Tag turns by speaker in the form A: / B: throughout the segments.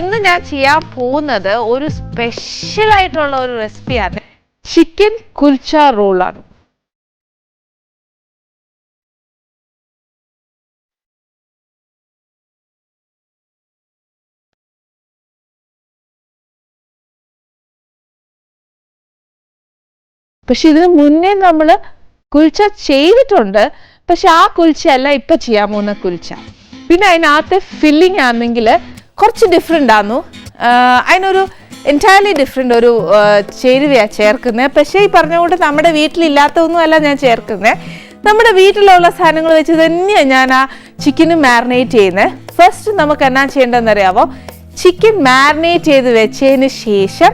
A: ഇന്ന് ഞാൻ ചെയ്യാൻ പോകുന്നത് ഒരു സ്പെഷ്യൽ ആയിട്ടുള്ള ഒരു റെസിപ്പിയാണ്. ചിക്കൻ കുൽച്ച റോളാണ്. പക്ഷെ ഇതിന് മുന്നേ നമ്മൾ കുൽച്ച ചെയ്തിട്ടുണ്ട്. പക്ഷെ ആ കുൽച്ചയല്ല ഇപ്പൊ ചെയ്യാൻ പോകുന്ന കുൽച്ച. പിന്നെ അതിനകത്തെ ഫില്ലിംഗ് ആണെങ്കിൽ കുറച്ച് ഡിഫറെൻ്റ് ആയിരുന്നു. അതിനൊരു എൻറ്റയർലി ഡിഫറെൻ്റ് ഒരു ചേരുവയാണ് ചേർക്കുന്നത്. പക്ഷേ ഈ പറഞ്ഞുകൊണ്ട് നമ്മുടെ വീട്ടിലില്ലാത്തതൊന്നും അല്ല ഞാൻ ചേർക്കുന്നത്. നമ്മുടെ വീട്ടിലുള്ള സാധനങ്ങൾ വെച്ച് തന്നെയാണ് ഞാൻ ആ ചിക്കന് മാരിനേറ്റ് ചെയ്യുന്നത്. ഫസ്റ്റ് നമുക്ക് എന്നാ ചെയ്യേണ്ടതെന്ന് അറിയാമോ? ചിക്കൻ മാരിനേറ്റ് ചെയ്ത് വെച്ചതിന് ശേഷം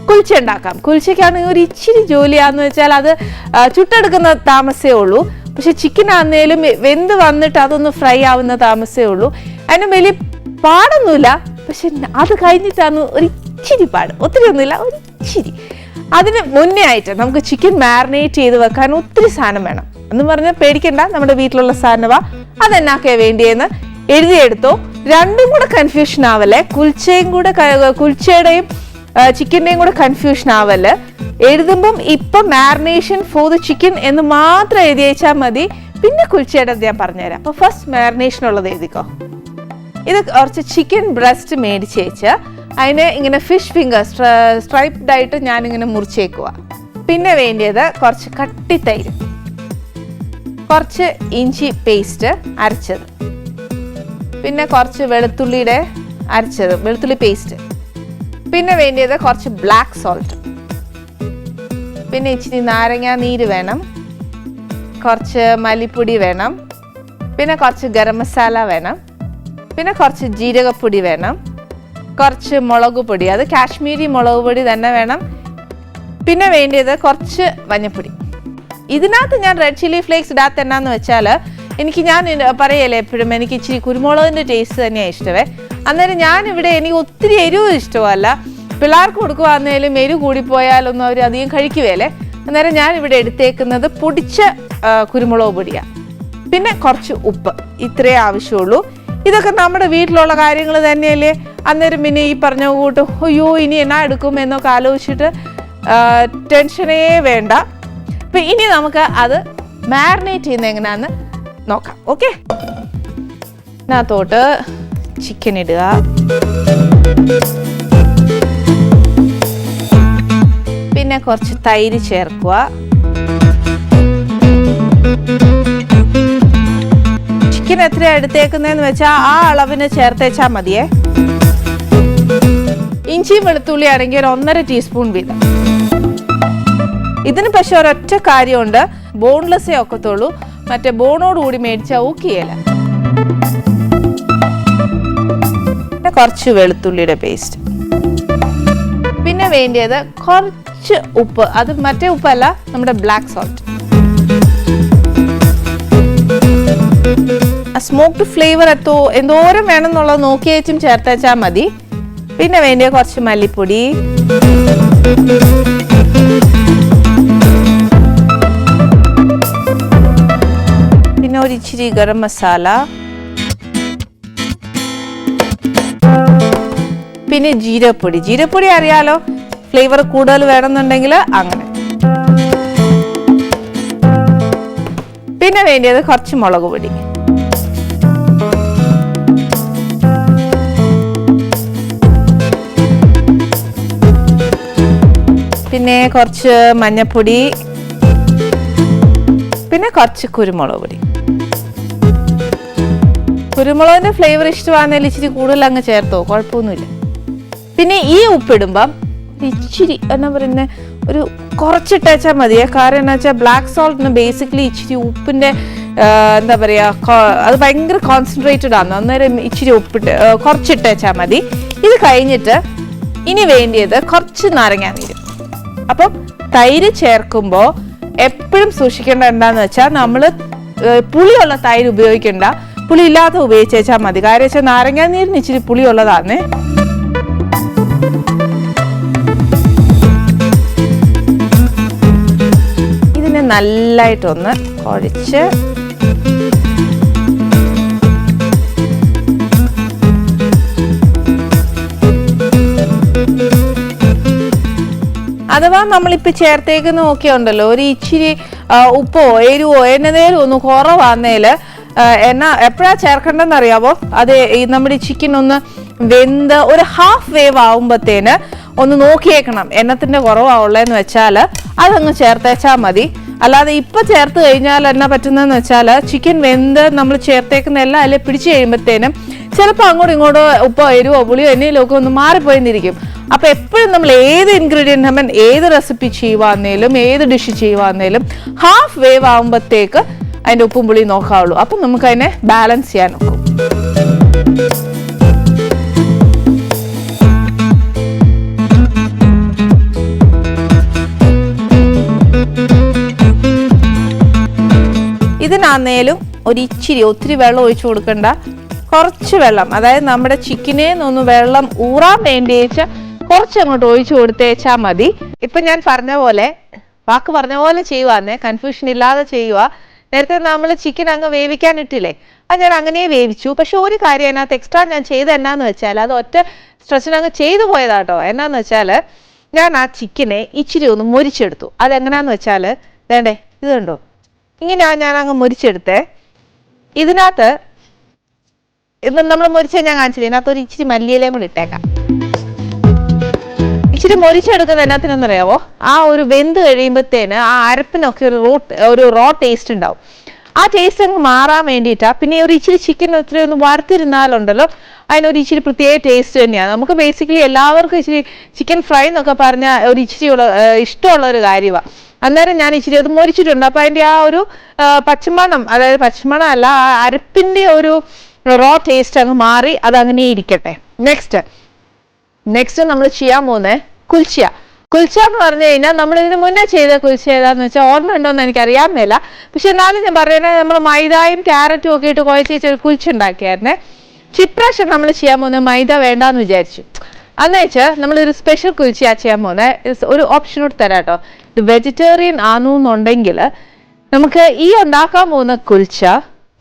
A: കുൽച്ച ഉണ്ടാക്കാം. കുൽച്ചയ്ക്കാണെങ്കിൽ ഒരു ഇച്ചിരി ജോലിയാണെന്ന് വെച്ചാൽ അത് ചുട്ടെടുക്കുന്ന താമസമേ ഉള്ളൂ. പക്ഷെ ചിക്കൻ ആണെങ്കിലും വെന്ത് വന്നിട്ട് അതൊന്ന് ഫ്രൈ ആവുന്ന താമസമേ ഉള്ളൂ. അതിന് വലിയ പാടൊന്നുമില്ല. പക്ഷെ അത് കഴിഞ്ഞിട്ടാണ് ഒരു ഇച്ചിരി പാട്, ഒത്തിരി ഒന്നുമില്ല, ഒരു ഇച്ചിരി. അതിന് മുന്നേ ആയിട്ട് നമുക്ക് ചിക്കൻ മാരിനേറ്റ് ചെയ്ത് വെക്കാൻ ഒത്തിരി സാധനം വേണം. എന്ന് പറഞ്ഞാൽ പേടിക്കണ്ട, നമ്മുടെ വീട്ടിലുള്ള സാധനമാ. അതെന്നാക്കെയാ വേണ്ടിയെന്ന് എഴുതിയെടുത്തോ. രണ്ടും കൂടെ കൺഫ്യൂഷൻ ആവല്ലേ. കുൽച്ചയുടെയും ചിക്കൻ്റെയും കൂടെ കൺഫ്യൂഷൻ ആവല്. എഴുതുമ്പം ഇപ്പം മാരിനേഷൻ ഫോർ ദ ചിക്കൻ എന്ന് മാത്രം എഴുതി വെച്ചാൽ മതി. പിന്നെ കുൽച്ചയുടെ ഞാൻ പറഞ്ഞുതരാം. അപ്പോൾ ഫസ്റ്റ് മാരിനേഷനുള്ളത് എഴുതിക്കോ. ഇത് കുറച്ച് ചിക്കൻ ബ്രസ്റ്റ് മേടിച്ച് വെച്ച് അതിനെ ഇങ്ങനെ ഫിഷ് ഫിംഗർ സ്ട്രൈപ്ഡ് ആയിട്ട് ഞാനിങ്ങനെ മുറിച്ചേക്കുക. പിന്നെ വേണ്ടിയത് കുറച്ച് കട്ടിത്തൈര്, കുറച്ച് ഇഞ്ചി പേസ്റ്റ് അരച്ചത്, പിന്നെ കുറച്ച് വെളുത്തുള്ളിയുടെ അരച്ചത്, വെളുത്തുള്ളി പേസ്റ്റ്, പിന്നെ വേണ്ടിയത് കുറച്ച് ബ്ലാക്ക് സോൾട്ട്, പിന്നെ ഇച്ചിരി നാരങ്ങ നീര് വേണം, കുറച്ച് മല്ലിപ്പൊടി വേണം, പിന്നെ കുറച്ച് ഗരം മസാല വേണം, പിന്നെ കുറച്ച് ജീരകപ്പൊടി വേണം, കുറച്ച് മുളക് പൊടി, അത് കാശ്മീരി മുളക് പൊടി തന്നെ വേണം, പിന്നെ വേണ്ടിയത് കുറച്ച് മഞ്ഞൾപ്പൊടി. ഇതിനകത്ത് ഞാൻ റെഡ് ചില്ലി ഫ്ലേക്സ് ഇടാത്ത എന്നാന്ന് വെച്ചാൽ ഞാൻ പറയല്ലേ എപ്പോഴും എനിക്ക് ഇച്ചിരി കുരുമുളകിൻ്റെ ടേസ്റ്റ് തന്നെയാണ് ഇഷ്ടമേ. അന്നേരം ഞാനിവിടെ എനിക്ക് ഒത്തിരി എരിവ് ഇഷ്ടമല്ല. പിള്ളേർക്ക് കൊടുക്കുവാന്നേലും എരിവ് കൂടിപ്പോയാലൊന്നും അവർ അധികം കഴിക്കുകയല്ലേ. അന്നേരം ഞാനിവിടെ എടുത്തേക്കുന്നത് പൊടിച്ച കുരുമുളക് പൊടിയാണ്. പിന്നെ കുറച്ച് ഉപ്പ്, ഇത്രയേ ആവശ്യമുള്ളൂ. ഇതൊക്കെ നമ്മുടെ വീട്ടിലുള്ള കാര്യങ്ങൾ തന്നെയല്ലേ. അന്നേരം പിന്നെ ഈ പറഞ്ഞ കൂട്ട് അയ്യോ ഇനി എന്നാ എടുക്കും എന്നൊക്കെ ആലോചിച്ചിട്ട് ടെൻഷനേ വേണ്ട. അപ്പം ഇനി നമുക്ക് അത് മാരിനേറ്റ് ചെയ്യുന്നത് എങ്ങനെയാണെന്ന് നോക്കാം. ഓക്കെ, ഇതിനകത്തോട്ട് ചിക്കൻ ഇടുക. പിന്നെ കുറച്ച് തൈര് ചേർക്കുക. ചിക്കൻ എത്രയാണ് എടുത്തേക്കുന്നതെന്ന് വെച്ചാൽ ആ അളവിന് ചേർത്തേച്ചാൽ മതിയേ. ഇഞ്ചിയും വെളുത്തുള്ളി ആണെങ്കിൽ ഒരു 1.5 ടീസ്പൂൺ വീതം. ഇതിന് പക്ഷെ ഒരൊറ്റ കാര്യമുണ്ട്, ബോൺലെസ്സേ ഒക്കത്തുള്ളൂ. മറ്റേ ബോണോട് കൂടി മേടിച്ചാൽ ഓക്കെയല്ല. പിന്നെ കുറച്ച് വെളുത്തുള്ളിയുടെ പേസ്റ്റ്, പിന്നെ വേണ്ടിയത് കുറച്ച് ഉപ്പ്, അത് മറ്റേ ഉപ്പല്ല, നമ്മുടെ ബ്ലാക്ക് സോൾട്ട്. സ്മോക്ഡ് ഫ്ലേവർ എന്തോരം വേണം എന്നുള്ളത് നോക്കി വെച്ചും ചേർത്തേച്ചാൽ മതി. പിന്നെ വേണ്ടിയ കുറച്ച് മല്ലിപ്പൊടി, പിന്നെ ഒരു ഇച്ചിരി ഗരം മസാല, പിന്നെ ജീരകപ്പൊടി. ജീരകപ്പൊടി അറിയാലോ, ഫ്ലേവർ കൂടുതൽ വേണമെന്നുണ്ടെങ്കിൽ അങ്ങനെ. പിന്നെ വേണ്ടിയത് കുറച്ച് മുളക് പൊടി, പിന്നെ കുറച്ച് മഞ്ഞൾപ്പൊടി, പിന്നെ കുറച്ച് കുരുമുളക് പൊടി. കുരുമുളകിന്റെ ഫ്ലേവർ ഇഷ്ടമാണെന്നതിൽ ഇച്ചിരി കൂടുതൽ അങ്ങ് ചേർത്തോ, കുഴപ്പമൊന്നുമില്ല. പിന്നെ ഈ ഉപ്പിടുമ്പം ഇച്ചിരി എന്നാ പറയുന്നത് ഒരു കുറച്ചിട്ടേച്ചാൽ മതിയേ. കാരണം എന്താ വെച്ചാൽ ബ്ലാക്ക് സോൾട്ടിന് ബേസിക്കലി ഇച്ചിരി ഉപ്പിൻ്റെ എന്താ പറയുക, അത് ഭയങ്കര കോൺസെൻട്രേറ്റഡ് ആണ്. അന്നേരം ഇച്ചിരി ഉപ്പിട്ട് കുറച്ചിട്ടേച്ചാൽ മതി. ഇത് കഴിഞ്ഞിട്ട് ഇനി വേണ്ടിയത് കുറച്ച് നാരങ്ങ നീര്. അപ്പം തൈര് ചേർക്കുമ്പോൾ എപ്പോഴും സൂക്ഷിക്കേണ്ട എന്താണെന്ന് വെച്ചാൽ നമ്മൾ പുളിയുള്ള തൈര് ഉപയോഗിക്കേണ്ട, പുളി ഇല്ലാത്ത ഉപയോഗിച്ചാൽ മതി. കാര്യം വെച്ചാൽ നാരങ്ങ നീരിന് ഇച്ചിരി പുളിയുള്ളതാണ്. ഇതിനെ നല്ലതായിട്ടൊന്ന് കുഴച്ച് അഥവാ നമ്മളിപ്പോൾ ചേർത്തേക്കുന്ന ഒക്കെ ഉണ്ടല്ലോ, ഒരു ഇച്ചിരി ഉപ്പോ എരിവോ എന്നതേലും ഒന്ന് കുറവാന്നേൽ എപ്പോഴാണ് ചേർക്കേണ്ടതെന്ന് അറിയാവോ? അത് ഈ നമ്മുടെ ചിക്കൻ ഒന്ന് വെന്ത് ഒരു ഹാഫ് വേവ് ആവുമ്പത്തേന് ഒന്ന് നോക്കിയേക്കണം എണ്ണത്തിന്റെ കുറവാവുള്ളതെന്ന് വെച്ചാൽ അതങ്ങ് ചേർത്തേച്ചാൽ മതി. അല്ലാതെ ഇപ്പൊ ചേർത്ത് കഴിഞ്ഞാൽ എന്നാ പറ്റുന്നതെന്ന് വെച്ചാൽ ചിക്കൻ വെന്ത് നമ്മൾ ചേർത്തേക്കുന്ന എല്ലാം അതിൽ പിടിച്ചു കഴിയുമ്പോഴത്തേനും ചിലപ്പോൾ അങ്ങോട്ടും ഇങ്ങോട്ടോ ഉപ്പോ എരിവോ പുളിയോ എന്നേലും ഒക്കെ ഒന്ന് മാറിപ്പോയിരിക്കും. അപ്പൊ എപ്പോഴും നമ്മൾ ഏത് ഇൻഗ്രീഡിയന്റ് ഏത് റെസിപ്പി ചെയ്യുവാന്നേലും ഏത് ഡിഷ് ചെയ്യുവാന്നേലും ഹാഫ് വേവ് ആവുമ്പോഴത്തേക്ക് അതിന്റെ ഉപ്പും പുളിയും നോക്കാവുള്ളൂ. അപ്പൊ നമുക്ക് അതിനെ ബാലൻസ് ചെയ്യാൻ നോക്കും. ഇതിനാന്നേലും ഒരു ഇച്ചിരി ഒത്തിരി വെള്ളം ഒഴിച്ചു കൊടുക്കണ്ട, കുറച്ച് വെള്ളം, അതായത് നമ്മുടെ ചിക്കനെ ഒന്ന് വെള്ളം ഊറാൻ വേണ്ടിയേച്ച് കുറച്ച് അങ്ങോട്ട് ഒഴിച്ചു കൊടുത്തേച്ചാൽ മതി. ഇപ്പൊ ഞാൻ പറഞ്ഞ പോലെ വാക്ക് പറഞ്ഞ പോലെ ചെയ്യുവാന്നേ, കൺഫ്യൂഷൻ ഇല്ലാതെ ചെയ്യുക. നേരത്തെ നമ്മൾ ചിക്കൻ അങ്ങ് വേവിക്കാൻ ഇട്ടില്ലേ, അത് ഞാൻ അങ്ങനെ വേവിച്ചു. പക്ഷെ ഒരു കാര്യം അതിനകത്ത് എക്സ്ട്രാ ഞാൻ ചെയ്ത് എന്നാന്ന് വെച്ചാൽ അത് ഒറ്റ സ്ട്രെച്ചിന് അങ്ങ് ചെയ്തു പോയതാട്ടോ. എന്നാന്ന് വെച്ചാൽ ഞാൻ ആ ചിക്കനെ ഇച്ചിരി ഒന്ന് മുരിച്ചെടുത്തു. അതെങ്ങനെയാന്ന് വെച്ചാൽ വേണ്ടേ, ഇത് കണ്ടോ, ഇങ്ങനെയാ ഞാൻ അങ്ങ് മുരിച്ചെടുത്തേ. ഇതിനകത്ത് ഇത് നമ്മൾ മുരിച്ച ഞാൻ കാണിച്ചില്ല, ഇതിനകത്ത് ഒരു ഇച്ചിരി മല്ലിയിലയും കൂടി ഇട്ടേക്കാം. ഇച്ചിരി മുരിച്ചെടുക്കുന്നത് എന്നാത്തിനെന്നറിയാവോ? ആ ഒരു വെന്ത് കഴിയുമ്പോഴത്തേന് ആ അരപ്പിനൊക്കെ ഒരു റോ ടേസ്റ്റ് ഉണ്ടാവും. ആ ടേസ്റ്റ് അങ്ങ് മാറാൻ വേണ്ടിയിട്ടാ. പിന്നെ ഒരു ഇച്ചിരി ചിക്കൻ ഒത്തിരി ഒന്ന് വറുത്തിരുന്നാലുണ്ടല്ലോ അതിനൊരു ഇച്ചിരി പ്രത്യേക ടേസ്റ്റ് തന്നെയാണ്. നമുക്ക് ബേസിക്കലി എല്ലാവർക്കും ഇച്ചിരി ചിക്കൻ ഫ്രൈ എന്നൊക്കെ പറഞ്ഞാൽ ഒരു ഇച്ചിരി ഇഷ്ടമുള്ള ഒരു കാര്യമാണ്. അന്നേരം ഞാൻ ഇച്ചിരി അത് മുരിച്ചിട്ടുണ്ട്. അപ്പൊ അതിന്റെ ആ ഒരു പച്ചമണം, അതായത് പച്ചമണം അല്ല, ആ അരപ്പിന്റെ ഒരു റോ ടേസ്റ്റ് അങ്ങ് മാറി അതങ്ങനെ ഇരിക്കട്ടെ. നെക്സ്റ്റ് നമ്മൾ ചെയ്യാൻ പോകുന്നത് കുൽച്ച. കുൽച്ച എന്ന് പറഞ്ഞു കഴിഞ്ഞാൽ നമ്മൾ ഇതിന് മുന്നേ ചെയ്ത കുൽച്ച ഏതാന്ന് വെച്ചാൽ ഓർമ്മ ഉണ്ടോന്ന് എനിക്ക് അറിയാൻ മേല. പക്ഷെ എന്നാലും ഞാൻ പറയുന്നത് നമ്മൾ മൈദയും ക്യാരറ്റും ഒക്കെ ഇട്ട് കുഴച്ച് ഒരു കുൽച്ച ഉണ്ടാക്കിയായിരുന്നേ. ഇപ്രാവശ്യം നമ്മൾ ചെയ്യാൻ പോകുന്നത് മൈദ വേണ്ടാന്ന് വിചാരിച്ചു. അന്ന് വെച്ചാൽ നമ്മളൊരു സ്പെഷ്യൽ കുൽച്ചയാ ചെയ്യാൻ പോകുന്നത്. ഒരു ഓപ്ഷനോട് തരാം കേട്ടോ. ഇത് വെജിറ്റേറിയൻ ആണെന്നുണ്ടെങ്കിൽ നമുക്ക് ഈ ഉണ്ടാക്കാൻ പോകുന്ന കുൽച്ച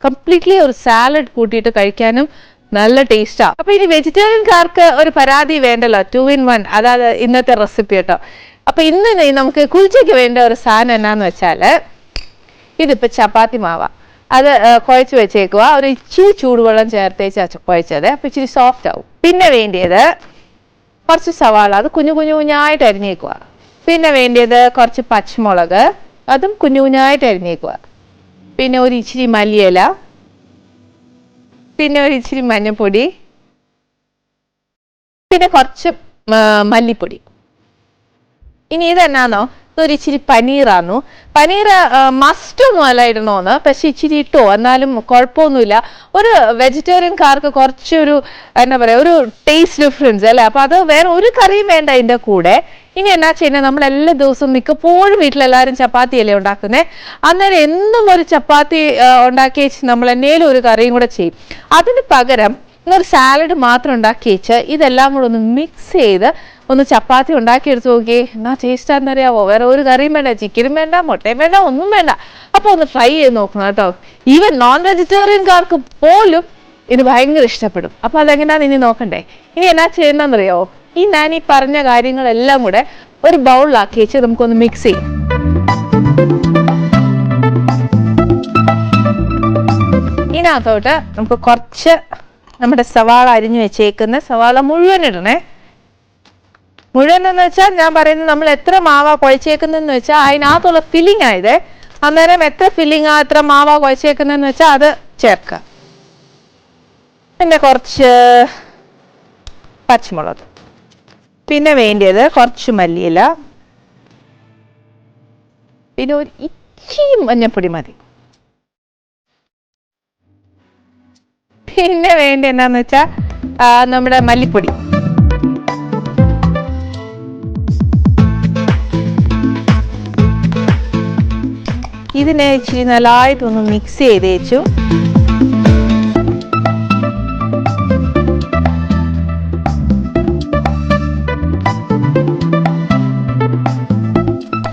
A: കംപ്ലീറ്റ്ലി ഒരു സാലഡ് കൂട്ടിയിട്ട് കഴിക്കാനും നല്ല ടേസ്റ്റാ. അപ്പൊ ഇനി വെജിറ്റേറിയൻകാർക്ക് ഒരു പരാതി വേണ്ടല്ലോ, 2 in 1, അതായത് ഇന്നത്തെ റെസിപ്പി കേട്ടോ. അപ്പൊ ഇന്ന് നമുക്ക് കുൽച്ചയ്ക്ക് വേണ്ട ഒരു സാധനം എന്നാന്ന് വെച്ചാല് ഇതിപ്പോ ചപ്പാത്തി മാവ, അത് കുഴച്ച് വെച്ചേക്കുക. ഒരു ഇച്ചിരി ചൂടുവെള്ളം ചേർത്തേച്ച് കുഴച്ചത്, അപ്പൊ ഇച്ചിരി സോഫ്റ്റ് ആവും. പിന്നെ വേണ്ടിയത് കുറച്ച് സവാള, അത് കുഞ്ഞു കുഞ്ഞായിട്ട് അരിഞ്ഞേക്കുക. പിന്നെ വേണ്ടിയത് കുറച്ച് പച്ചമുളക്, അതും കുഞ്ഞു കുഞ്ഞായിട്ട് അരിഞ്ഞേക്കുക. പിന്നെ ഒരു ഇച്ചിരി മല്ലിയില, പിന്നെ ഒരു ഇച്ചിരി മഞ്ഞൾപ്പൊടി, പിന്നെ കുറച്ച് മല്ലിപ്പൊടി. ഇനി ഇതെന്നാന്നോ, ഇതൊരു ഇച്ചിരി പനീറാന്നു. പനീർ മസ്റ്റ് ഒന്നും അല്ല ഇടണോന്ന്, പക്ഷെ ഇച്ചിരി ഇട്ടോ എന്നാലും കുഴപ്പമൊന്നുമില്ല. ഒരു വെജിറ്റേറിയൻകാർക്ക് കുറച്ചൊരു എന്താ പറയാ, ഒരു ടേസ്റ്റ് ഡിഫറൻസ് അല്ലേ. അപ്പൊ അത് വേറെ ഒരു കറിയും വേണ്ട അതിന്റെ കൂടെ. ഇനി എന്നാ ചെയ്യുന്നത്, നമ്മൾ എല്ലാ ദിവസവും മിക്കപ്പോഴും വീട്ടിലെല്ലാവരും ചപ്പാത്തിയല്ലേ ഉണ്ടാക്കുന്നത്. അന്നേരം എന്നും ഒരു ചപ്പാത്തി ഉണ്ടാക്കി വെച്ച് നമ്മൾ എന്നേലും ഒരു കറിയും കൂടെ ചെയ്യും. അതിന് പകരം ഇന്നൊരു സാലഡ് മാത്രം ഉണ്ടാക്കി വെച്ച് ഇതെല്ലാം കൂടെ ഒന്ന് മിക്സ് ചെയ്ത് ഒന്ന് ചപ്പാത്തി ഉണ്ടാക്കിയെടുത്ത് നോക്കിയേ, എന്നാ ടേസ്റ്റാന്നറിയാവോ. വേറെ ഒരു കറിയും വേണ്ട, ചിക്കനും വേണ്ട, മുട്ടയും വേണ്ട, ഒന്നും വേണ്ട. അപ്പൊ ഒന്ന് ട്രൈ ചെയ്ത് നോക്കണം കേട്ടോ. ഈവൻ നോൺ വെജിറ്റേറിയൻകാർക്ക് പോലും ഇത് ഭയങ്കര ഇഷ്ടപ്പെടും. അപ്പൊ അതെങ്ങനെയാന്ന് ഇനി നോക്കണ്ടേ. ഇനി എന്നാ ചെയ്യുന്നതെന്നറിയാവോ, ഈ ഞാൻ ഈ പറഞ്ഞ കാര്യങ്ങളെല്ലാം കൂടെ ഒരു ബൗളിലാക്കി വെച്ച് നമുക്കൊന്ന് മിക്സ് ചെയ്യും. ഇതിനകത്തോട്ട് നമുക്ക് കുറച്ച് നമ്മുടെ സവാള അരിഞ്ഞു വെച്ചേക്കുന്ന സവാള മുഴുവൻ ഇടണേ. മുഴുവൻ എന്ന് വെച്ചാൽ ഞാൻ പറയുന്നത് നമ്മൾ എത്ര മാവ കുഴച്ചേക്കുന്നതെന്ന് വെച്ചാൽ അതിനകത്തുള്ള ഫില്ലിംഗ് ആയത്. അന്നേരം എത്ര ഫില്ലിംഗ് എത്ര മാവ കുഴച്ചേക്കുന്നതെന്ന് വെച്ചാൽ അത് ചേർക്കുക. പിന്നെ കുറച്ച് പച്ചമുളക്, പിന്നെ വേണ്ടിയത് കുറച്ച് മല്ലിയില, പിന്നെ ഒരു ഇച്ചിരി മഞ്ഞൾപ്പൊടി മതി. പിന്നെ വേണ്ടി എന്നാന്ന് വെച്ചാ നമ്മുടെ മല്ലിപ്പൊടി. ഇതിനെ ഇച്ചിരി നല്ലതായിട്ടൊന്ന് മിക്സ് ചെയ്ത് വെച്ചു.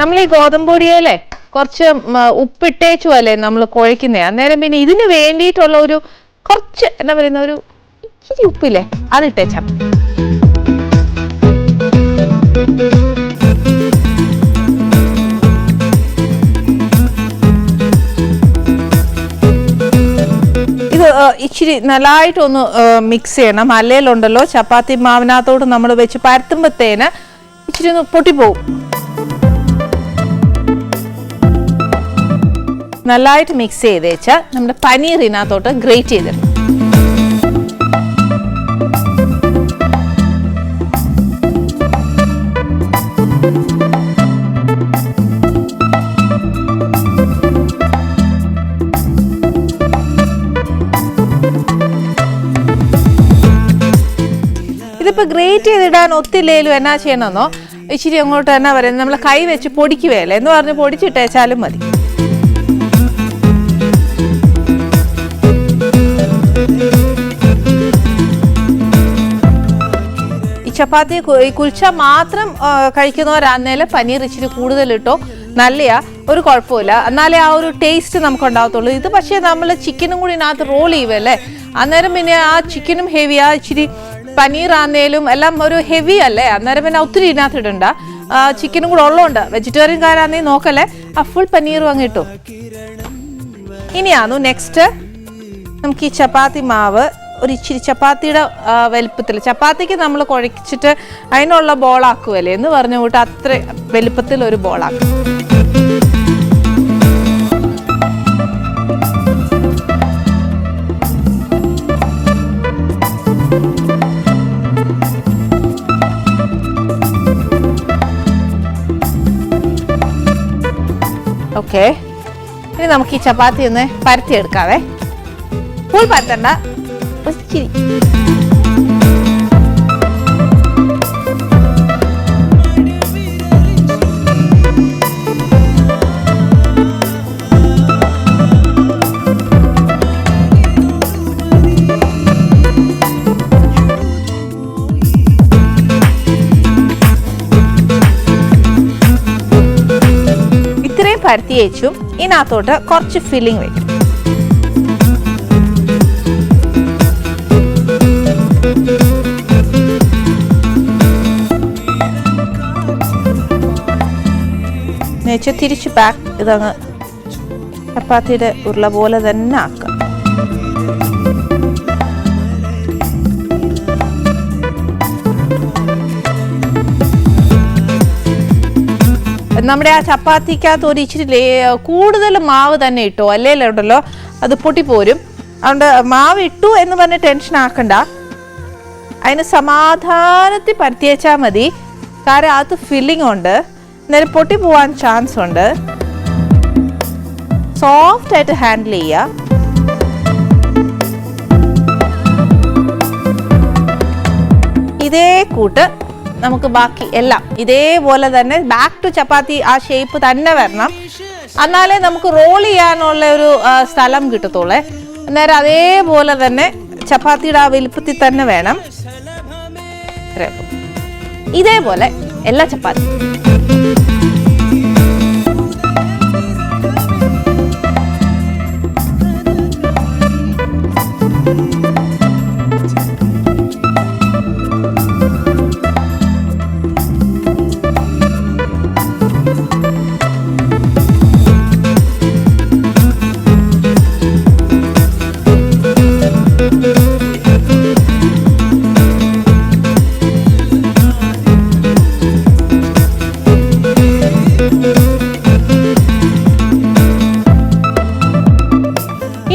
A: നമ്മൾ ഈ ഗോതമ്പൊടിയല്ലേ കുറച്ച് ഉപ്പിട്ടേച്ചു അല്ലേ നമ്മൾ കുഴക്കുന്നേ. അന്നേരം പിന്നെ ഇതിന് വേണ്ടിയിട്ടുള്ള ഒരു കുറച്ച് എന്താ പറയുന്ന ഒരു ഇച്ചിരി ഉപ്പില്ലേ അതിട്ടേച്ചാ. ഇച്ചിരി നല്ലതായിട്ടൊന്ന് മിക്സ് ചെയ്യണം. അല്ലേലുണ്ടല്ലോ ചപ്പാത്തി മാവിനകത്തോട്ട് നമ്മൾ വെച്ച് പരത്തുമ്പോഴത്തേന് ഇച്ചിരി ഒന്ന് പൊട്ടിപ്പോവും. നല്ലതായിട്ട് മിക്സ് ചെയ്ത് വെച്ചാൽ നമ്മുടെ പനീർ ഇതിനകത്തോട്ട് ഗ്രേറ്റ് ചെയ്തിടണം. ഇതിപ്പോൾ ഗ്രേറ്റ് ചെയ്തിടാൻ ഒത്തില്ലേലും എന്നാ ചെയ്യണമെന്നോ, ഇച്ചിരി അങ്ങോട്ട് എന്നാ പറയുന്നത്, നമ്മൾ കൈ വെച്ച് പൊടിക്കുകയല്ലേ എന്ന് പറഞ്ഞ് പൊടിച്ചിട്ടേച്ചാലും മതി. ഈ ചപ്പാത്തി ഈ കുൽച്ച മാത്രം കഴിക്കുന്നവരാന്നേലും പനീർ ഇച്ചിരി കൂടുതലിട്ടോ നല്ലയാ, ഒരു കുഴപ്പമില്ല. എന്നാലേ ആ ഒരു ടേസ്റ്റ് നമുക്ക് ഉണ്ടാകത്തുള്ളൂ. ഇത് പക്ഷേ നമ്മൾ ചിക്കനും കൂടി ഇതിനകത്ത് റോൾ ചെയ്യുമല്ലേ, അന്നേരം പിന്നെ ആ ചിക്കനും ഹെവിയാ, ഇച്ചിരി പനീറാന്നേലും എല്ലാം ഒരു ഹെവി അല്ലേ, അന്നേരം പിന്നെ ഒത്തിരി ഇതിനകത്ത് ഇടണ്ട. ചിക്കനും കൂടെ ഉള്ളതുകൊണ്ട് വെജിറ്റേറിയൻകാരാന്നേ നോക്കല്ലേ, ആ ഫുൾ പനീറും അങ്ങ് ഇട്ടു. ഇനിയാന്നു നെക്സ്റ്റ് നമുക്ക് ഈ ചപ്പാത്തി മാവ് ഒരു ഇച്ചിരി ചപ്പാത്തിയുടെ വലുപ്പത്തിൽ, ചപ്പാത്തിക്ക് നമ്മൾ കുഴച്ചിട്ട് അതിനുള്ള ബോളാക്കുമല്ലേ എന്ന് പറഞ്ഞു കൂട്ട് അത്ര വലുപ്പത്തിൽ ഒരു ബോളാക്കും. ഓക്കെ, ഇനി നമുക്ക് ഈ ചപ്പാത്തി ഒന്ന് പരത്തിയെടുക്കാവേ. ഫുൾ പരത്തണ്ട, ഇച്ചിരി. പരത്തി വെച്ചും ഇതിനകത്തോട്ട് കുറച്ച് ഫില്ലിങ് വെക്കും. തിരിച്ച് പാക്ക് ഇതങ്ങ് ചപ്പാത്തിയുടെ ഉരുള പോലെ തന്നെ ആക്കുക. നമ്മുടെ ആ ചപ്പാത്തിക്കകത്ത് ഒരു ഇച്ചിരി കൂടുതൽ മാവ് തന്നെ ഇട്ടോ, അല്ലേലും ഉണ്ടല്ലോ അത് പൊട്ടിപ്പോരും. അതുകൊണ്ട് മാവ് ഇട്ടു എന്ന് പറഞ്ഞ് ടെൻഷൻ ആക്കണ്ട, അതിന് സമാധാനത്തിൽ പരത്തിയേച്ചാൽ മതി. കാരണം അത് ഫില്ലിംഗ് ഉണ്ട്, നേരെ പൊട്ടിപ്പോവാൻ ചാൻസ് ഉണ്ട്. സോഫ്റ്റ് ആയിട്ട് ഹാൻഡിൽ ചെയ്യുക. ഇതേ കൂട്ട് നമുക്ക് ബാക്കി എല്ലാം ഇതേപോലെ തന്നെ ബാക്ക് ടു ചപ്പാത്തി ആ ഷേപ്പ് തന്നെ വരണം, എന്നാലേ നമുക്ക് റോൾ ചെയ്യാനുള്ള ഒരു സ്ഥലം കിട്ടത്തുള്ളേ. അന്നേരം അതേപോലെ തന്നെ ചപ്പാത്തിയുടെ ആ വലുപ്പത്തിൽ തന്നെ വേണം. ഇതേപോലെ എല്ലാ ചപ്പാത്തി.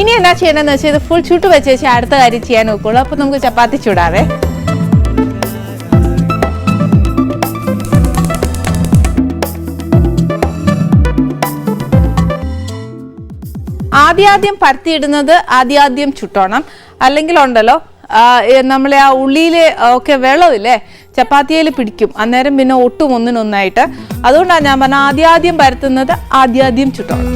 A: ഇനി എന്നാ ചെയ്യണമെന്ന് വെച്ചാൽ ഇത് ഫുൾ ചുട്ട് വെച്ച് അടുത്ത കാര്യം ചെയ്യാൻ നോക്കുള്ളൂ. അപ്പൊ നമുക്ക് ചപ്പാത്തി ചൂടാവേ. ആദ്യം പരത്തിയിടുന്നത് ആദ്യം ചുട്ടോണം, അല്ലെങ്കിൽ ഉണ്ടല്ലോ നമ്മളെ ആ ഉള്ളിയിലെ ഒക്കെ വെള്ളമില്ലേ ചപ്പാത്തിയിൽ പിടിക്കും, അന്നേരം പിന്നെ ഒട്ടും ഒന്നിനൊന്നായിട്ട്. അതുകൊണ്ടാണ് ഞാൻ പറഞ്ഞ ആദ്യം പരത്തുന്നത് ആദ്യം ചുട്ടോണം.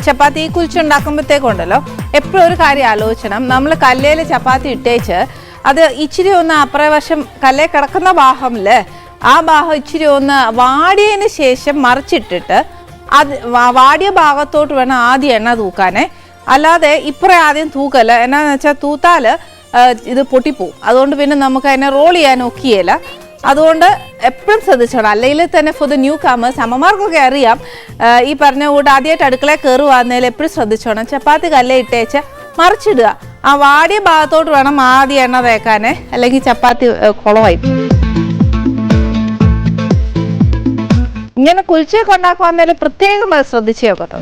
A: ചപ്പാത്തി കുഴിച്ചുണ്ടാക്കുമ്പോഴത്തേക്കുണ്ടല്ലോ എപ്പോഴും ഒരു കാര്യം ആലോചിക്കണം. നമ്മൾ കല്ലേൽ ചപ്പാത്തി ഇട്ടേച്ച് അത് ഇച്ചിരി ഒന്ന് അപ്പുറവശം കല്ലേ കിടക്കുന്ന ഭാഗമില്ലേ, ആ ഭാഗം ഇച്ചിരി ഒന്ന് വാടിയതിന് ശേഷം മറിച്ചിട്ടിട്ട് അത് വാടിയ ഭാഗത്തോട്ട് വേണം ആദ്യം എണ്ണ തൂക്കാനേ. അല്ലാതെ ഇപ്പുറം ആദ്യം തൂക്കല്ല. എന്നാന്ന് വെച്ചാൽ തൂത്താൽ ഇത് പൊട്ടിപ്പോവും. അതുകൊണ്ട് പിന്നെ നമുക്ക് അതിനെ റോൾ ചെയ്യാൻ ഒക്കിയല്ല. അതുകൊണ്ട് എപ്പോഴും ശ്രദ്ധിച്ചോണം. അല്ലെങ്കിൽ തന്നെ ഫോർ ദ ന്യൂ കാമേഴ്സ്, അമ്മമാർക്കൊക്കെ അറിയാം, ഈ പറഞ്ഞ കൂട്ട് ആദ്യമായിട്ട് അടുക്കളയിൽ കയറുവാന്നേൽ എപ്പോഴും ശ്രദ്ധിച്ചോണം. ചപ്പാത്തി കല്ലേ ഇട്ടേച്ച് മറിച്ചിടുക. ആ വാടിയ ഭാഗത്തോട്ട് വേണം ആദ്യം എണ്ണ തേക്കാനേ, അല്ലെങ്കിൽ ചപ്പാത്തി കുളമായി. ഇങ്ങനെ കുഴിച്ചൊക്കെ ഉണ്ടാക്കുവാന്നേൽ പ്രത്യേകം ശ്രദ്ധിച്ചേ കേട്ടോ.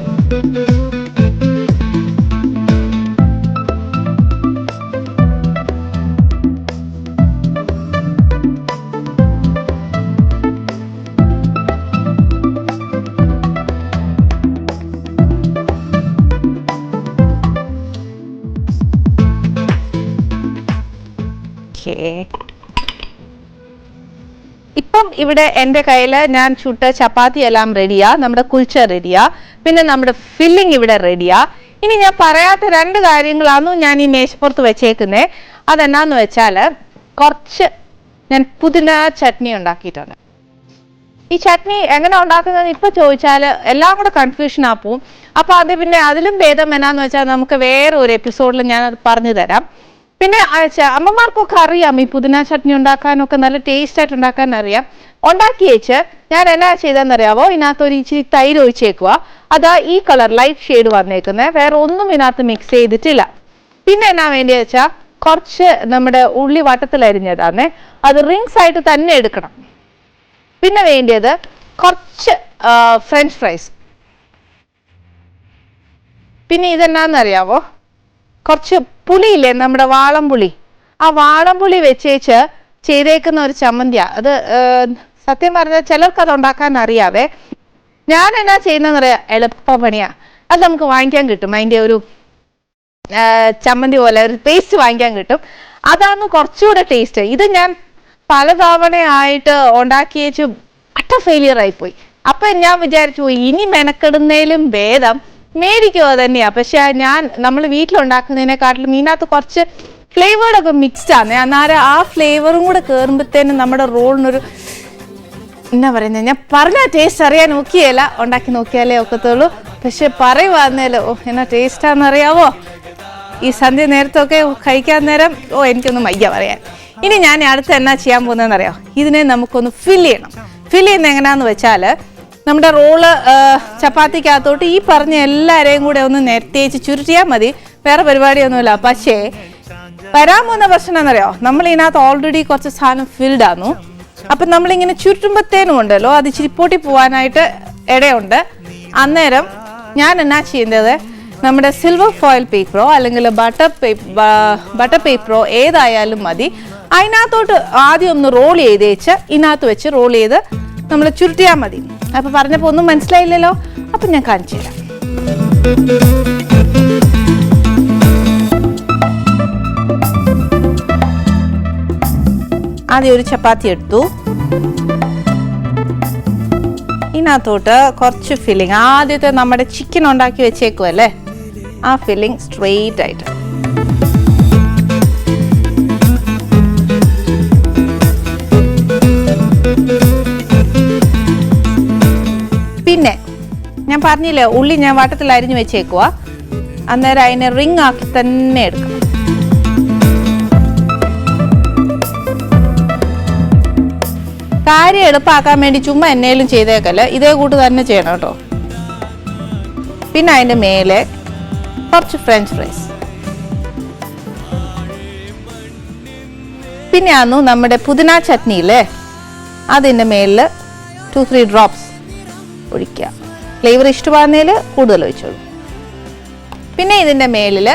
A: ഇപ്പം ഇവിടെ എൻ്റെ കയ്യിൽ ഞാൻ ചുട്ട ചപ്പാത്തി എല്ലാം റെഡിയാ, നമ്മുടെ കുൽച്ച റെഡിയാ, പിന്നെ നമ്മുടെ ഫില്ലിംഗ് ഇവിടെ റെഡിയാ. ഇനി ഞാൻ പറയാത്ത 2 കാര്യങ്ങളാണ് ഞാൻ ഈ മേശപ്പുറത്ത് വെച്ചേക്കുന്നത്. അതെന്നാന്ന് വെച്ചാൽ കുറച്ച് ഞാൻ പുതിന ചട്നി ഉണ്ടാക്കിയിട്ടുണ്ട്. ഈ ചട്നി എങ്ങനെ ഉണ്ടാക്കുന്നത് ഇപ്പം ചോദിച്ചാൽ എല്ലാം കൂടെ കൺഫ്യൂഷൻ ആവും. അപ്പോൾ അത് പിന്നെ അതിലും ഭേദം എന്നാന്ന് വെച്ചാൽ നമുക്ക് വേറെ ഒരു എപ്പിസോഡിൽ ഞാൻ അത് പറഞ്ഞു തരാം. പിന്നെ അമ്മമാർക്കൊക്കെ അറിയാം ഈ പുതിന ചട്നി ഉണ്ടാക്കാനൊക്കെ നല്ല ടേസ്റ്റ് ആയിട്ട് ഉണ്ടാക്കാൻ അറിയാം. ഉണ്ടാക്കി വെച്ച് ഞാൻ എന്നാ ചെയ്തെന്നറിയാവോ, ഇതിനകത്ത് ഒരു ഇച്ചിരി തൈര് ഒഴിച്ചേക്കുക. അതാ ഈ കളർ ലൈറ്റ് ഷെയ്ഡ് വന്നേക്കുന്നത്, വേറെ ഒന്നും ഇതിനകത്ത് മിക്സ് ചെയ്തിട്ടില്ല. പിന്നെ എന്നാ വേണ്ടിയെന്ന് വെച്ചാൽ കുറച്ച് നമ്മുടെ ഉള്ളി വട്ടത്തിലരിഞ്ഞതാണേ, അത് റിങ്സ് ആയിട്ട് തന്നെ എടുക്കണം. പിന്നെ വേണ്ടിയത് കുറച്ച് ഫ്രഞ്ച് ഫ്രൈസ്. പിന്നെ ഇതെന്നാന്നറിയാവോ, കുറച്ച് പുളിയില്ലേ, നമ്മുടെ വാളംപുളി, ആ വാളംപുളി വെച്ചേച്ച് ചെയ്തേക്കുന്ന ഒരു ചമ്മന്തിയാ. അത് സത്യം പറഞ്ഞാൽ ചിലർക്ക് അത് ഉണ്ടാക്കാൻ അറിയാവേ. ഞാൻ എന്നാ ചെയ്യുന്നതെന്ന് പറയാം, എളുപ്പപ്പണിയാ. അത് നമുക്ക് വാങ്ങിക്കാൻ കിട്ടും, അതിൻ്റെ ഒരു ചമ്മന്തി പോലെ ഒരു പേസ്റ്റ് വാങ്ങിക്കാൻ കിട്ടും. അതാണ് കുറച്ചുകൂടെ ടേസ്റ്റ്. ഇത് ഞാൻ പലതവണയായിട്ട് ഉണ്ടാക്കിയേച്ച് അട്ട ഫെയിലിയർ ആയിപ്പോയി. അപ്പം ഞാൻ വിചാരിച്ചു ഇനി മെനക്കെടുന്നതിലും ഭേദം മേടിക്കുക തന്നെയാ. പക്ഷെ നമ്മൾ വീട്ടിലുണ്ടാക്കുന്നതിനെക്കാട്ടിലും ഇതിനകത്ത് കുറച്ച് ഫ്ലേവേർഡൊക്കെ മിക്സ്ഡ് ആണ്. അന്നേരം ആ ഫ്ലേവറും കൂടെ കയറുമ്പോഴത്തേനും നമ്മുടെ റോളിനൊരു എന്നാ പറയുന്നത്, ഞാൻ പറഞ്ഞ ടേസ്റ്റ് അറിയാൻ നോക്കിയല്ല, ഉണ്ടാക്കി നോക്കിയാലേ ഒക്കത്തുള്ളൂ. പക്ഷെ പറയുവാന്നേലോ എന്നാ ടേസ്റ്റാന്നറിയാവോ. ഈ സന്ധ്യ നേരത്തൊക്കെ കഴിക്കാൻ നേരം എനിക്കൊന്നും വയ്യ പറയാൻ. ഇനി ഞാൻ അടുത്ത് എന്നാ ചെയ്യാൻ പോകുന്നതെന്ന് അറിയാം, ഇതിനെ നമുക്കൊന്ന് ഫില്ല് ചെയ്യണം. ഫില്ല് ചെയ്യുന്നത് എങ്ങനെയാന്ന് വെച്ചാൽ നമ്മുടെ റോള് ചപ്പാത്തിക്കകത്തോട്ട് ഈ പറഞ്ഞ എല്ലാവരെയും കൂടെ ഒന്ന് നിരത്തിയേച്ച് ചുരുട്ടിയാൽ മതി, വേറെ പരിപാടിയൊന്നുമില്ല. പക്ഷേ വരാൻ പോകുന്ന പ്രശ്നം എന്നറിയോ, നമ്മൾ ഇതിനകത്ത് ഓൾറെഡി കുറച്ച് സാധനം ഫിൽഡ് ആന്നു. അപ്പം നമ്മളിങ്ങനെ ചുരുട്ടുമ്പോഴത്തേനും ഉണ്ടല്ലോ അത് ഇച്ചിരി പൊട്ടി പോകാനായിട്ട് ഇടയുണ്ട്. അന്നേരം ഞാൻ എന്നാ ചെയ്യുന്നത്, നമ്മുടെ സിൽവർ ഫോയിൽ പേപ്പറോ അല്ലെങ്കിൽ ബട്ടർ പേപ്പറോ ഏതായാലും മതി, അതിനകത്തോട്ട് ആദ്യം ഒന്ന് റോൾ ചെയ്തേച്ച് ഇതിനകത്ത് വെച്ച് റോൾ ചെയ്ത് നമ്മൾ ചുരുട്ടിയാൽ മതി. അപ്പം പറഞ്ഞപ്പോൾ ഒന്നും മനസ്സിലായില്ലല്ലോ, അപ്പം ഞാൻ കാണിച്ചു തരാം. ആദ്യം ഒരു ചപ്പാത്തി എടുത്തു, ഇതിനകത്തോട്ട് കുറച്ച് ഫില്ലിങ്, ആദ്യത്തെ നമ്മുടെ ചിക്കൻ ഉണ്ടാക്കി വെച്ചേക്കുമല്ലേ ആ ഫില്ലിങ് സ്ട്രെയിറ്റ് ആയിട്ട്. പിന്നെ ഞാൻ പറഞ്ഞില്ലേ ഉള്ളി ഞാൻ വട്ടത്തിൽ അരിഞ്ഞു വെച്ചേക്കുക, അന്നേരം അതിനെ റിങ് ആക്കി തന്നെ എടുക്കണം. കാര്യം എളുപ്പമാക്കാൻ വേണ്ടി ചുമ്മാ എന്നേലും ചെയ്തേക്കല്ല, ഇതേ കൂട്ട് തന്നെ ചെയ്യണം കേട്ടോ. പിന്നെ അതിൻ്റെ മേലെ കുറച്ച് ഫ്രഞ്ച് ഫ്രൈസ്, പിന്നെ ആന്നു നമ്മുടെ പുതിന ചട്നിയില്ലേ അതിൻ്റെ മേലിൽ 2-3 ഡ്രോപ്സ് ഒഴിക്കുക. ഫ്ലേവർ ഇഷ്ടമാകുന്നതിൽ കൂടുതൽ ഒഴിച്ചോളൂ. പിന്നെ ഇതിൻ്റെ മേലിൽ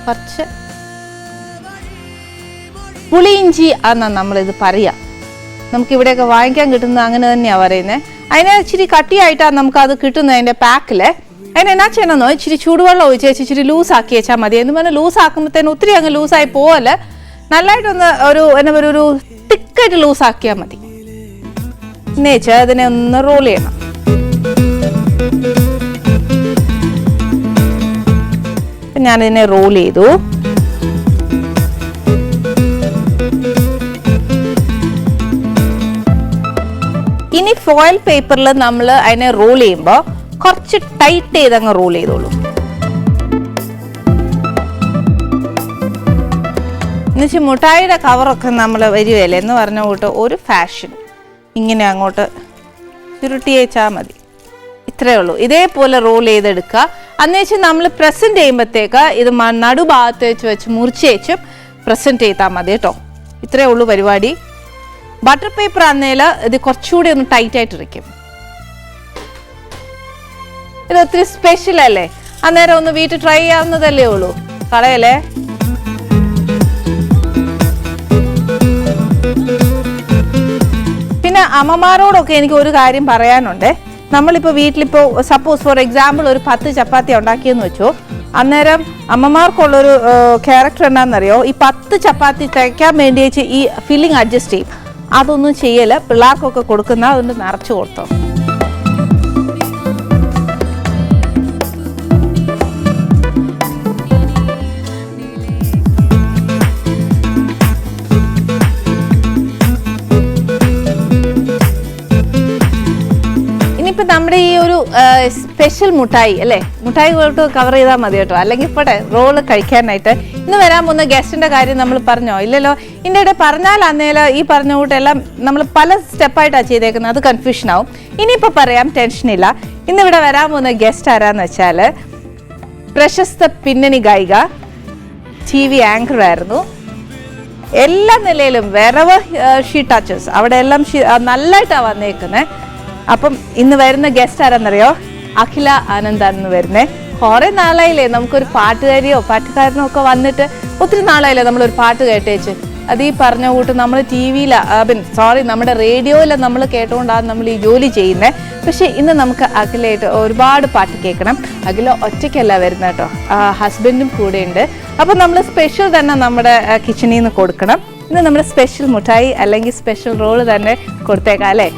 A: കുറച്ച് പുളിയിഞ്ചി എന്നാണ് നമ്മളിത് പറയുക. നമുക്കിവിടെയൊക്കെ വാങ്ങിക്കാൻ കിട്ടുന്നത് അങ്ങനെ തന്നെയാണ് പറയുന്നത്. അതിനെ ഇച്ചിരി കട്ടിയായിട്ടാണ് നമുക്കത് കിട്ടുന്നത് അതിൻ്റെ പാക്കിൽ. അതിനെന്നാ ചെയ്യണമെന്നോ, ഇച്ചിരി ചൂടുവെള്ളം ഒഴിച്ച് വെച്ച് ഇച്ചിരി ലൂസാക്കി വെച്ചാൽ മതി. എന്ന് പറഞ്ഞാൽ ലൂസാക്കുമ്പോഴത്തേനും ഒത്തിരി അങ്ങ് ലൂസായി പോവല്ലേ, നല്ലതായിട്ടൊന്ന് ഒരു തിക്കായിട്ട് ലൂസാക്കിയാൽ മതി. പിന്നെ വെച്ചാൽ അതിനെ ഒന്ന് റോൾ ചെയ്യണം. അപ്പം ഞാനിതിനെ റോൾ ചെയ്തു. ഇനി ഫോയിൽ പേപ്പറിൽ നമ്മൾ അതിനെ റോൾ ചെയ്യുമ്പോൾ കുറച്ച് ടൈറ്റ് ചെയ്തങ്ങ് റോൾ ചെയ്തോളൂ. എന്നുവെച്ചാൽ മുട്ടായിയുടെ കവറൊക്കെ നമ്മൾ വരുവല്ലേ എന്ന് പറഞ്ഞ കൂട്ട് ഒരു ഫാഷൻ ഇങ്ങനെ അങ്ങോട്ട് ചുരുട്ടി വെച്ചാൽ മതി. ഇത്രയേ ഉള്ളൂ. ഇതേപോലെ റോൾ ചെയ്തെടുക്കുക. അന്നുവെച്ചാൽ നമ്മൾ പ്രസൻറ്റ് ചെയ്യുമ്പോഴത്തേക്ക് ഇത് നടുഭാഗത്ത് വെച്ച് മുറിച്ച് വെച്ചും പ്രസൻറ്റ് ചെയ്താൽ മതി കേട്ടോ. ഇത്രയേ ഉള്ളൂ പരിപാടി. ബട്ടർ പേപ്പർ ആന്നേൽ ഇത് കുറച്ചുകൂടി ഒന്ന് ടൈറ്റ് ആയിട്ടിരിക്കും. ഇത് ഒത്തിരി സ്പെഷ്യൽ അല്ലേ, അന്നേരം ഒന്ന് വീട്ടിൽ ട്രൈ ചെയ്യാവുന്നതല്ലേ ഉള്ളൂ, കളയല്ലേ. പിന്നെ അമ്മമാരോടൊക്കെ എനിക്ക് ഒരു കാര്യം പറയാനുണ്ട്. നമ്മളിപ്പോൾ വീട്ടിലിപ്പോൾ സപ്പോസ് ഫോർ എക്സാമ്പിൾ ഒരു 10 ചപ്പാത്തി ഉണ്ടാക്കിയെന്ന് വെച്ചോ, അന്നേരം അമ്മമാർക്കുള്ളൊരു ക്യാരക്ടർ എന്താണെന്നറിയോ, ഈ 10 ചപ്പാത്തി തയ്ക്കാൻ വേണ്ടി വെച്ച് ഈ ഫില്ലിങ് അഡ്ജസ്റ്റ് ചെയ്യും. അതൊന്നും ചെയ്യല്, പിള്ളേർക്കൊക്കെ കൊടുക്കുന്ന അതൊന്ന് നിറച്ചു കൊടുത്തോ. ഇനിയിപ്പോൾ നമ്മുടെ ഈ ഒരു സ്പെഷ്യൽ മുട്ടായി അല്ലേ, മുട്ടായി പോയിട്ട് കവർ ചെയ്താൽ മതി കേട്ടോ. അല്ലെങ്കിൽ ഇപ്പോൾ റോള് കഴിക്കാനായിട്ട് ഇന്ന് വരാൻ പോകുന്ന ഗസ്റ്റിൻ്റെ കാര്യം നമ്മൾ പറഞ്ഞോ ഇല്ലല്ലോ. ഇതിൻ്റെ ഇടയിൽ പറഞ്ഞാൽ അന്നേരം ഈ പറഞ്ഞ കൂട്ടെല്ലാം നമ്മൾ പല സ്റ്റെപ്പായിട്ടാണ് ചെയ്തേക്കുന്നത്, അത് കൺഫ്യൂഷൻ ആവും. ഇനിയിപ്പോൾ പറയാം, ടെൻഷനില്ല. ഇന്നിവിടെ വരാൻ പോകുന്ന ഗസ്റ്റ് ആരാന്ന് വെച്ചാൽ പ്രശസ്ത പിന്നണി ഗായിക, TV ആങ്കർ ആയിരുന്നു. എല്ലാ നിലയിലും വെറവ് ഷീ ടച്ചസ് അവിടെ എല്ലാം നല്ലതായിട്ടാണ് വന്നേക്കുന്നത്. അപ്പം ഇന്ന് വരുന്ന ഗസ്റ്റ് ആരാന്നറിയോ, അഖില ആനന്ദാണെന്ന് വരുന്നേ. കുറേ നാളായില്ലേ നമുക്കൊരു പാട്ടുകാരിയോ പാട്ടുകാരനോ ഒക്കെ വന്നിട്ട്, ഒത്തിരി നാളായില്ലേ നമ്മളൊരു പാട്ട് കേട്ടേച്ച്. അത് ഈ പറഞ്ഞ കൂട്ട് നമ്മൾ TV നമ്മുടെ റേഡിയോയിൽ നമ്മൾ കേട്ടുകൊണ്ടാണ് നമ്മൾ ഈ ജോലി ചെയ്യുന്നത്. പക്ഷേ ഇന്ന് നമുക്ക് അഖിലയായിട്ട് ഒരുപാട് പാട്ട് കേൾക്കണം. അഖില ഒറ്റയ്ക്കല്ല വരുന്നത് കേട്ടോ, ഹസ്ബൻഡും കൂടെ ഉണ്ട്. അപ്പം നമ്മൾ സ്പെഷ്യൽ തന്നെ നമ്മുടെ കിച്ചണിൽ നിന്ന് കൊടുക്കണം. ഇന്ന് നമ്മുടെ സ്പെഷ്യൽ മുട്ടായി അല്ലെങ്കിൽ സ്പെഷ്യൽ റോള് തന്നെ കൊടുത്തേക്കാം അല്ലേ.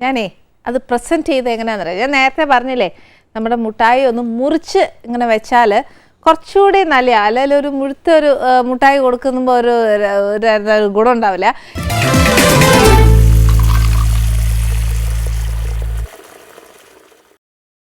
A: ഞാനേ അത് പ്രസൻറ്റ് ചെയ്ത് എങ്ങനെയാണെന്ന് അറിയാം. ഞാൻ നേരത്തെ പറഞ്ഞില്ലേ, നമ്മുടെ മുട്ടായി ഒന്ന് മുറിച്ച് ഇങ്ങനെ വെച്ചാൽ കുറച്ചുകൂടി നല്ല, അല്ലെങ്കിൽ ഒരു മുഴുത്തൊരു മുട്ടായി കൊടുക്കുമ്പോൾ ഒരു ഗുണം ഉണ്ടാവില്ല.